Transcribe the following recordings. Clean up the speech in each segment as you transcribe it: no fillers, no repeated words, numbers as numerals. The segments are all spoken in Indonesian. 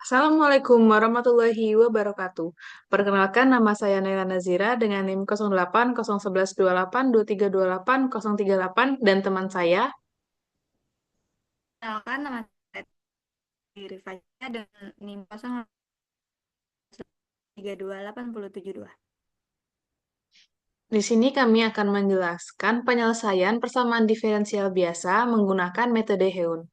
Assalamualaikum warahmatullahi wabarakatuh. Perkenalkan nama saya Naila Nazira dengan NIM 08 0111282328 dan teman saya. Kenalkan nama saya Rifaya dengan NIM 032872. Di sini kami akan menjelaskan penyelesaian persamaan diferensial biasa menggunakan metode Heun.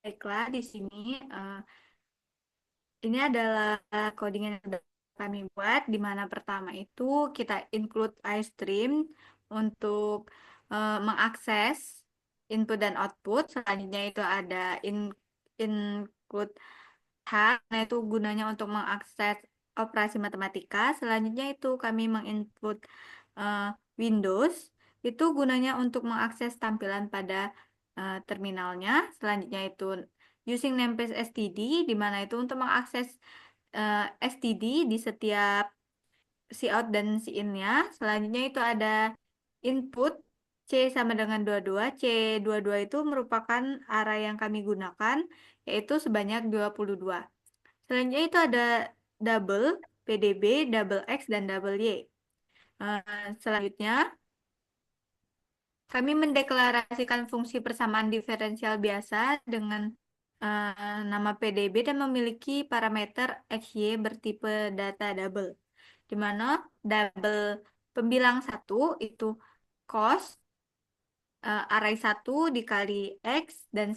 Baiklah, di sini ini adalah coding yang sudah kami buat, di mana pertama itu kita include iStream untuk mengakses input dan output. Selanjutnya itu ada include H, nah itu gunanya untuk mengakses operasi matematika. Selanjutnya itu kami menginput eh, Windows, itu gunanya untuk mengakses tampilan pada terminalnya. Selanjutnya itu using namespace std, di mana itu untuk mengakses std di setiap cout dan in-nya. Selanjutnya itu ada input C sama dengan 22. C22 itu merupakan array yang kami gunakan, yaitu sebanyak 22. Selanjutnya itu ada double, PDB, double X, dan double Y. Selanjutnya, kami mendeklarasikan fungsi persamaan diferensial biasa dengan nama PDB dan memiliki parameter XY bertipe data double, di mana double pembilang satu itu cos array 1 dikali X dan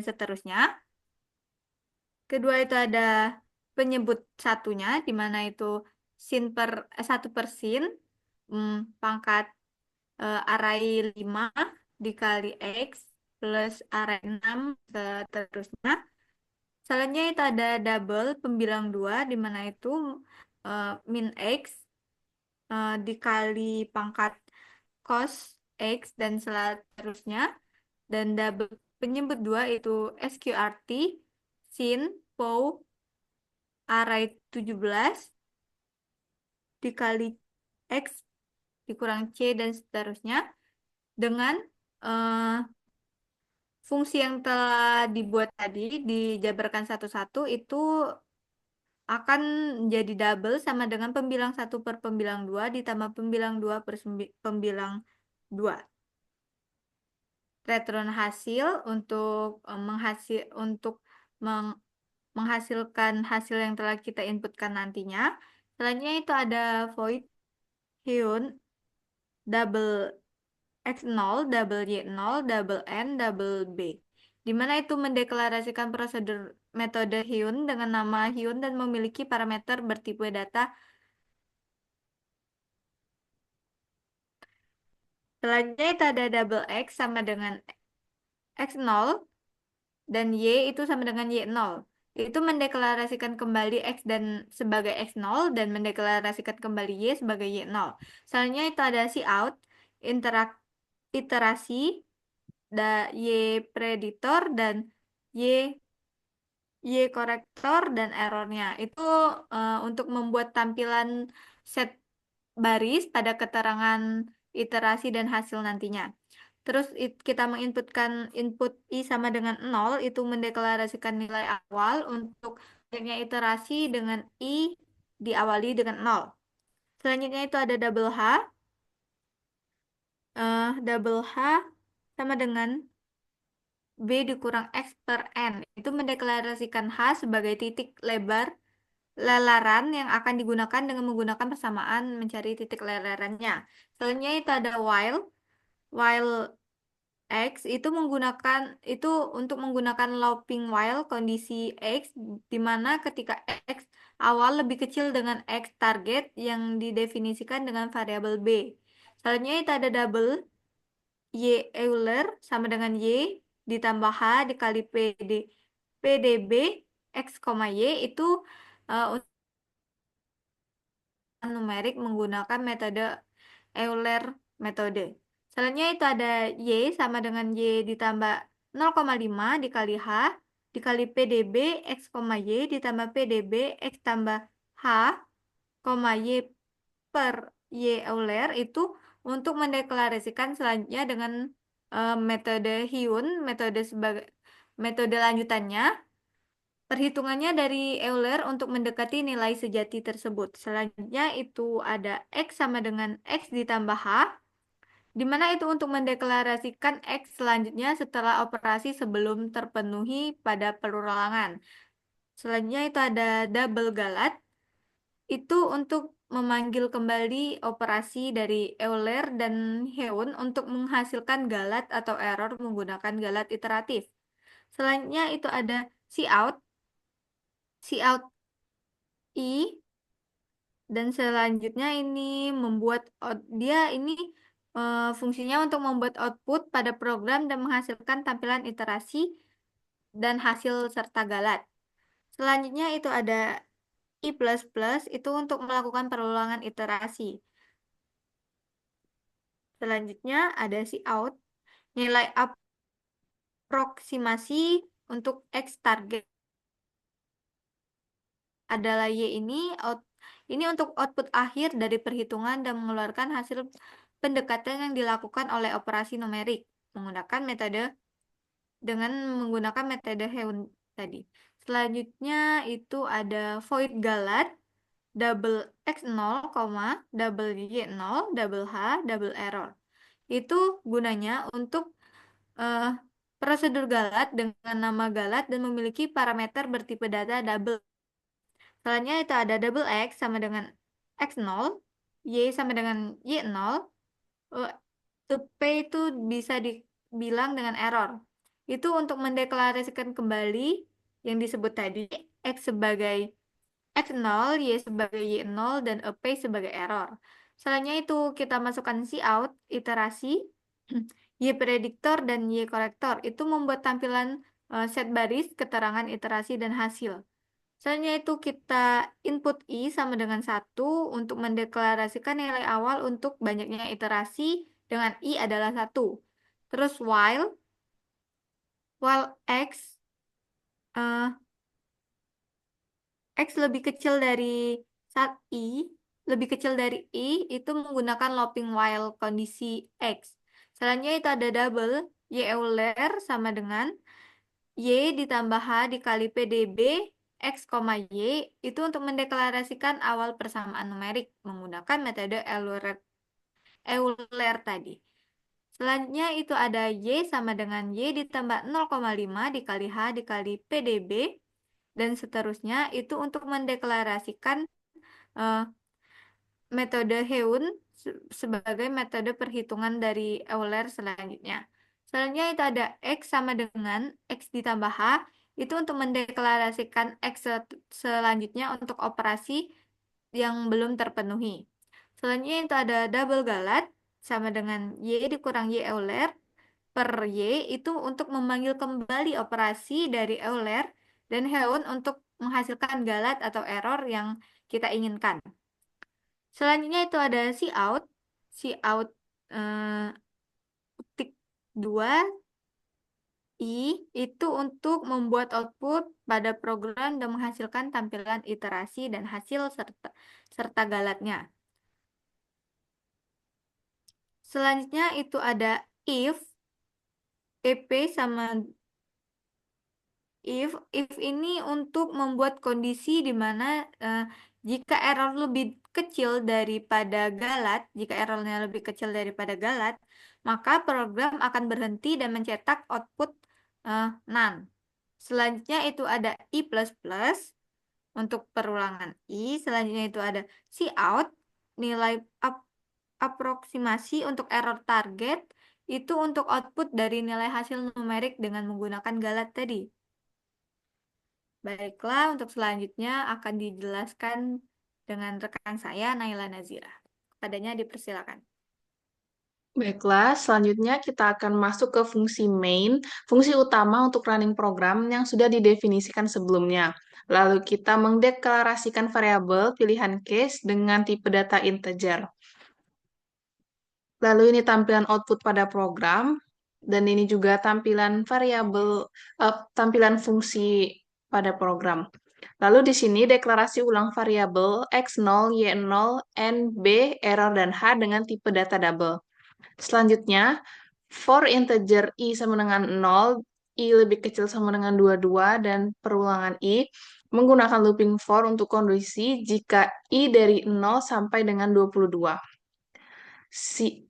seterusnya. Kedua itu ada penyebut satunya, di mana itu satu per sin, pangkat array 5 dikali X plus array 6 seterusnya. Selanjutnya itu ada double pembilang 2, di mana itu min X dikali pangkat cos X dan seterusnya. Dan double penyebut 2 itu sqrt sin pow array 17 dikali X dikurang C dan seterusnya, dengan eh, fungsi yang telah dibuat tadi dijabarkan satu-satu itu akan menjadi double sama dengan pembilang satu per pembilang 2 ditambah pembilang 2 per pembilang 2. Return hasil untuk meng- menghasilkan hasil yang telah kita inputkan nantinya. Selanjutnya itu ada void Hyun double X0, double Y0, double N, double B. Di mana itu mendeklarasikan prosedur metode Hyun dengan nama Hyun dan memiliki parameter bertipe data. Selanjutnya itu ada double X sama dengan X0 dan Y itu sama dengan Y0. Itu mendeklarasikan kembali X dan sebagai X0 dan mendeklarasikan kembali Y sebagai Y0. Selanjutnya itu ada cout, iterasi, Y preditor dan Y korektor dan errornya. Itu untuk membuat tampilan set baris pada keterangan iterasi dan hasil nantinya. Terus kita menginputkan input I sama dengan 0, itu mendeklarasikan nilai awal untuk banyaknya iterasi dengan I diawali dengan 0. Selanjutnya itu ada double H sama dengan B dikurang X per N. Itu mendeklarasikan H sebagai titik lebar lelaran yang akan digunakan dengan menggunakan persamaan mencari titik lelarannya. Selanjutnya itu ada while X itu untuk menggunakan looping while kondisi X, di mana ketika X awal lebih kecil dengan X target yang didefinisikan dengan variabel B. Selanjutnya itu ada double Y Euler sama dengan Y ditambah H dikali PDB X, Y itu untuk numerik menggunakan metode Euler metode. Selanjutnya itu ada Y sama dengan Y ditambah 0,5 dikali H dikali PDB X, Y ditambah PDB X tambah H, Y per Y Euler itu untuk mendeklarasikan selanjutnya dengan metode Hyun, metode sebagai Metode lanjutannya, perhitungannya dari Euler untuk mendekati nilai sejati tersebut. Selanjutnya itu ada X sama dengan X ditambah H, di mana itu untuk mendeklarasikan X selanjutnya setelah operasi sebelum terpenuhi pada perulangan. Selanjutnya itu ada double galat, itu untuk memanggil kembali operasi dari Euler dan Heun untuk menghasilkan galat atau error menggunakan galat iteratif. Selanjutnya itu ada cout I, dan selanjutnya ini dia ini fungsinya untuk membuat output pada program dan menghasilkan tampilan iterasi dan hasil serta galat. Selanjutnya itu ada I++, itu untuk melakukan perulangan iterasi. Selanjutnya ada cout, nilai aproksimasi untuk X target adalah Y ini untuk output akhir dari perhitungan dan mengeluarkan hasil pendekatan yang dilakukan oleh operasi numerik dengan menggunakan metode Heun tadi. Selanjutnya itu ada void galat, double x0, double y0, double h, double error. Itu gunanya untuk eh, prosedur galat dengan nama galat dan memiliki parameter bertipe data double. Selanjutnya itu ada double x sama dengan x0, y sama dengan y0, eh, P itu bisa dibilang dengan error. Itu untuk mendeklarasikan kembali yang disebut tadi, X sebagai X0, Y sebagai Y0, dan P sebagai error. Selanjutnya itu kita masukkan cout, iterasi, Y prediktor, dan Y korektor. Itu membuat tampilan set baris, keterangan iterasi, dan hasil. Selanjutnya itu kita input I sama dengan 1 untuk mendeklarasikan nilai awal untuk banyaknya iterasi dengan I adalah 1. Terus while eh, X lebih kecil dari saat lebih kecil dari I, itu menggunakan looping while kondisi X. Selanjutnya itu ada double, Y Euler sama dengan Y ditambah H dikali PDB X, Y, itu untuk mendeklarasikan awal persamaan numerik menggunakan metode Euler tadi. Selanjutnya itu ada Y sama dengan Y ditambah 0,5 dikali H dikali PDB, dan seterusnya itu untuk mendeklarasikan eh, metode Heun sebagai metode perhitungan dari Euler selanjutnya. Selanjutnya itu ada X sama dengan X ditambah H, itu untuk mendeklarasikan X selanjutnya untuk operasi yang belum terpenuhi. Selanjutnya itu ada double galat sama dengan Y dikurang Y Euler per Y, itu untuk memanggil kembali operasi dari Euler dan Heun untuk menghasilkan galat atau error yang kita inginkan. Selanjutnya itu ada cout tik 2 I, itu untuk membuat output pada program dan menghasilkan tampilan iterasi dan hasil serta galatnya. Selanjutnya itu ada EP sama if ini untuk membuat kondisi di mana jika error lebih kecil daripada galat, jika errornya lebih kecil daripada galat, maka program akan berhenti dan mencetak output none. Selanjutnya itu ada I++ untuk perulangan I. Selanjutnya itu ada cout, nilai aproksimasi untuk error target, itu untuk output dari nilai hasil numerik dengan menggunakan galat tadi. Baiklah, untuk selanjutnya akan dijelaskan dengan rekan saya, Naila Nazira. Padanya dipersilakan. Baiklah, selanjutnya kita akan masuk ke fungsi main, fungsi utama untuk running program yang sudah didefinisikan sebelumnya. Lalu kita mendeklarasikan variabel pilihan case dengan tipe data integer. Lalu ini tampilan output pada program, dan ini juga tampilan tampilan fungsi pada program. Lalu di sini deklarasi ulang variabel x0, y0, n, b, error, dan h dengan tipe data double. Selanjutnya, for integer i sama dengan 0, I lebih kecil sama dengan 22 dan perulangan I menggunakan looping for untuk kondisi jika I dari 0 sampai dengan 22.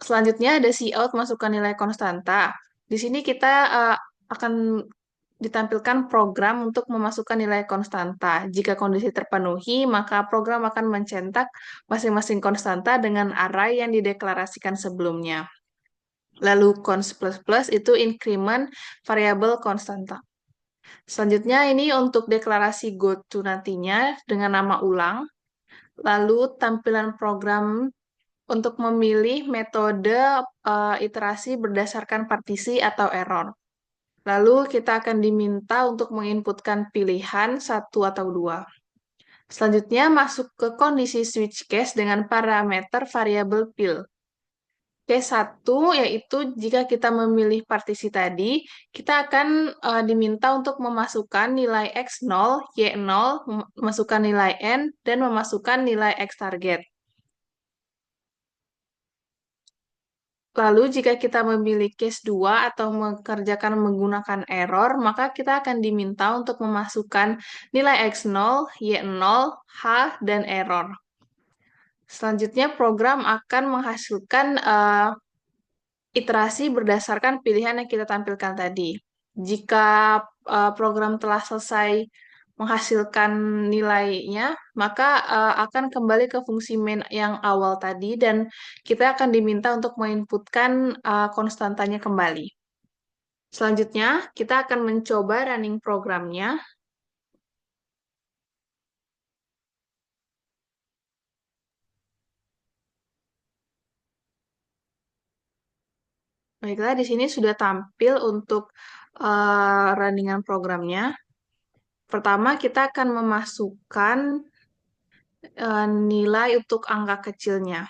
Selanjutnya ada cout masukkan nilai konstanta. Di sini kita akan ditampilkan program untuk memasukkan nilai konstanta. Jika kondisi terpenuhi, maka program akan mencetak masing-masing konstanta dengan array yang dideklarasikan sebelumnya. Lalu const plus plus itu increment variabel konstanta. Selanjutnya ini untuk deklarasi goTo nantinya dengan nama ulang. Lalu tampilan program untuk memilih metode iterasi berdasarkan partisi atau error. Lalu kita akan diminta untuk menginputkan pilihan satu atau dua. Selanjutnya masuk ke kondisi switch case dengan parameter variabel pil. Case 1 yaitu jika kita memilih partisi tadi, kita akan diminta untuk memasukkan nilai X0, Y0, memasukkan nilai N, dan memasukkan nilai X target. Lalu jika kita memilih case 2 atau mengerjakan menggunakan error, maka kita akan diminta untuk memasukkan nilai X0, Y0, H, dan error. Selanjutnya program akan menghasilkan iterasi berdasarkan pilihan yang kita tampilkan tadi. Jika program telah selesai menghasilkan nilainya, maka akan kembali ke fungsi main yang awal tadi dan kita akan diminta untuk menginputkan konstantanya kembali. Selanjutnya, kita akan mencoba running programnya. Baiklah, di sini sudah tampil untuk runningan programnya. Pertama, kita akan memasukkan nilai untuk angka kecilnya.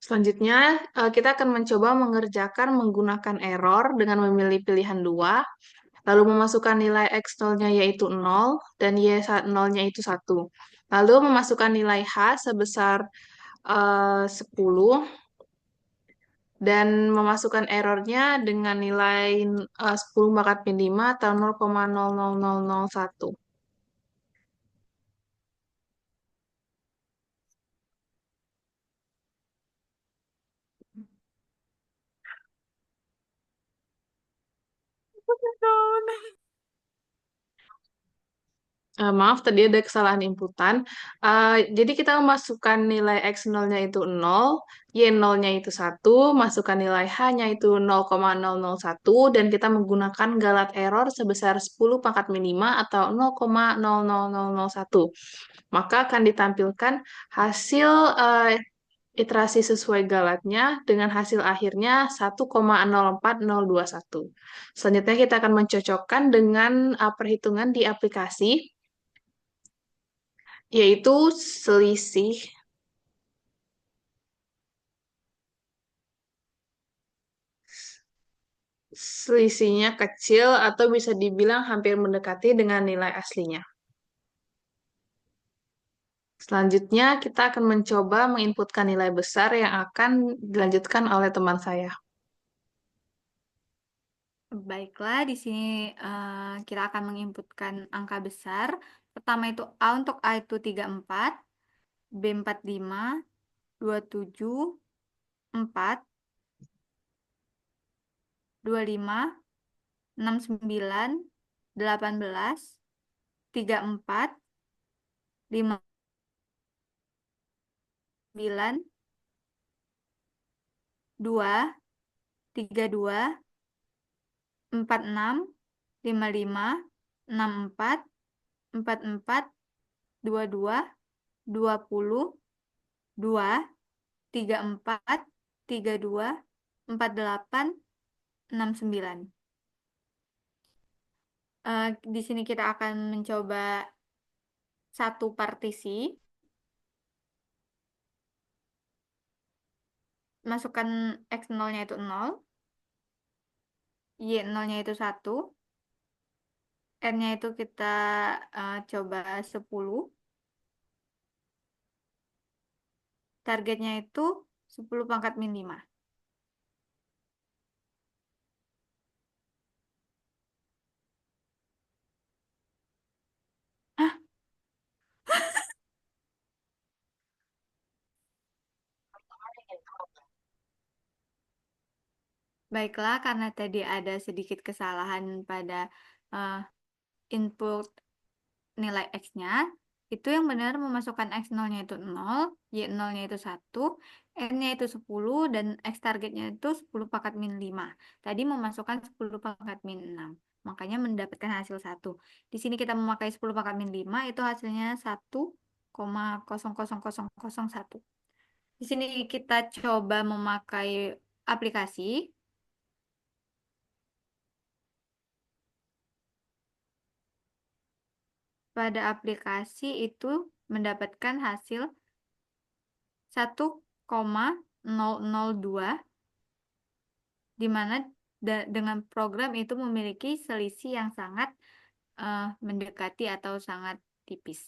Selanjutnya, kita akan mencoba mengerjakan menggunakan error dengan memilih pilihan 2, lalu memasukkan nilai X0-nya yaitu 0 dan Y0-nya itu 1. Lalu memasukkan nilai H sebesar 10 dan memasukkan errornya dengan nilai 10 pangkat min 5 atau 0,00001. Maaf, tadi ada kesalahan inputan. Jadi kita memasukkan nilai X0-nya itu 0, Y0-nya itu 1, masukkan nilai H-nya itu 0,001, dan kita menggunakan galat error sebesar 10 pangkat min 5 atau 0,00001. Maka akan ditampilkan hasil iterasi sesuai galatnya dengan hasil akhirnya 1,04021. Selanjutnya kita akan mencocokkan dengan perhitungan di aplikasi, yaitu selisih selisihnya kecil atau bisa dibilang hampir mendekati dengan nilai aslinya. Selanjutnya, kita akan mencoba menginputkan nilai besar yang akan dilanjutkan oleh teman saya. Baiklah, di sini kita akan menginputkan angka besar. Pertama itu A untuk A itu 34, B 45, 27, 4, 25, 69, 18, 34, 59, 2, 32, 46, 55, 64, 44, 22, 20, 2, 34, 32, 48, 69. Di sini kita akan mencoba satu partisi, masukkan X 0-nya itu 0, Y 0-nya itu 1, N-nya itu kita coba 10, targetnya itu 10 pangkat min 5. Hah? Baiklah, karena tadi ada sedikit kesalahan pada eh, input nilai X-nya, itu yang benar memasukkan X 0-nya itu 0, Y 0-nya itu 1, N-nya itu 10, dan X targetnya itu 10 pangkat min 5. Tadi memasukkan 10 pangkat min 6. Makanya mendapatkan hasil 1. Di sini kita memakai 10 pangkat min 5, itu hasilnya 1,00001. Di sini kita coba memakai aplikasi. Pada aplikasi itu mendapatkan hasil 1,002, di mana dengan program itu memiliki selisih yang sangat mendekati atau sangat tipis.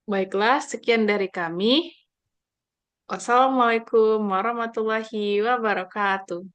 Baiklah, sekian dari kami. Wassalamualaikum warahmatullahi wabarakatuh.